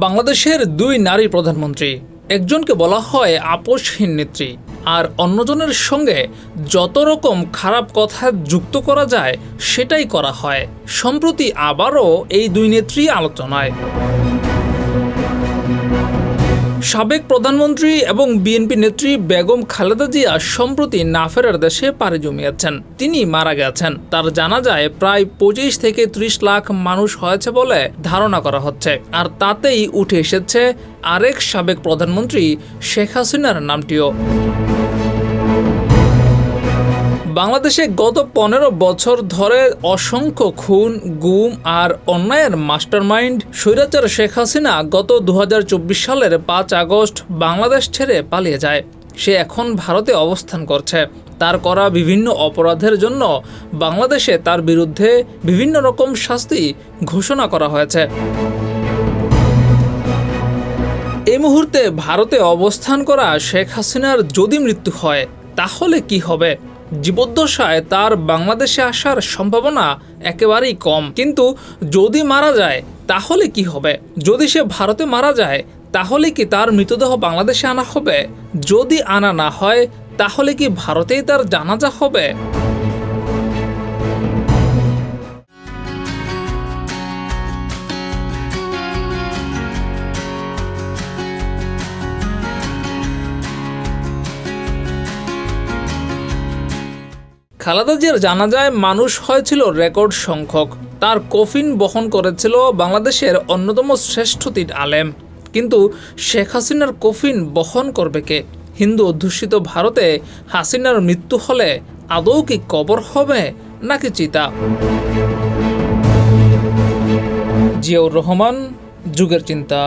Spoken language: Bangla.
বাংলাদেশের দুই নারী প্রধানমন্ত্রী, একজনকে বলা হয় আপোষহীন নেত্রী, আর অন্যজনের সঙ্গে যত রকম খারাপ কথা যুক্ত করা যায় সেটাই করা হয়। সম্প্রতি আবারও এই দুই নেত্রী আলোচনায়। সাবেক প্রধানমন্ত্রী এবং বিএনপি নেত্রী বেগম খালেদা জিয়া সম্প্রতি না ফেরার দেশে পাড়ি জমিয়েছেন। তিনি মারা গেছেন। তার জানাজায় প্রায় 25 থেকে 30 লাখ মানুষ হয়েছে বলে ধারণা করা হচ্ছে। আর তাতেই উঠে এসেছে আরেক সাবেক প্রধানমন্ত্রী শেখ হাসিনার নামটিও। বাংলাদেশে গত 15 বছর ধরে অসংখ্য খুন, গুম আর অন্যায়ের মাস্টারমাইন্ড স্বৈরাচার শেখ হাসিনা গত 2024 সালের 5 আগস্ট বাংলাদেশ ছেড়ে পালিয়ে যায়। সে এখন ভারতে অবস্থান করছে। তার করা বিভিন্ন অপরাধের জন্য বাংলাদেশে তার বিরুদ্ধে বিভিন্ন রকম শাস্তি ঘোষণা করা হয়েছে। এই মুহূর্তে ভারতে অবস্থান করা শেখ হাসিনার যদি মৃত্যু হয় তাহলে কি হবে? জীবদ্দশায় তার বাংলাদেশে আসার সম্ভাবনা একেবারেই কম। কিন্তু যদি মারা যায় তাহলে কি হবে? যদি সে ভারতে মারা যায় তাহলে কি তার মৃতদেহ বাংলাদেশে আনা হবে? যদি আনা না হয় তাহলে কি ভারতেই তার জানাজা হবে? খালেদা জিয়ার জানাজায় মানুষ হয়েছিল রেকর্ড সংখ্যক। তার কফিন বহন করেছিল বাংলাদেশের অন্যতম শ্রেষ্ঠ 3 আলেম। কিন্তু শেখ হাসিনার কফিন বহন করবে কে? হিন্দু অধ্যুষিত ভারতে হাসিনার মৃত্যু হলে আদৌ কি কবর হবে নাকি চিতা? জিয়াউর রহমান, যুগের চিন্তা।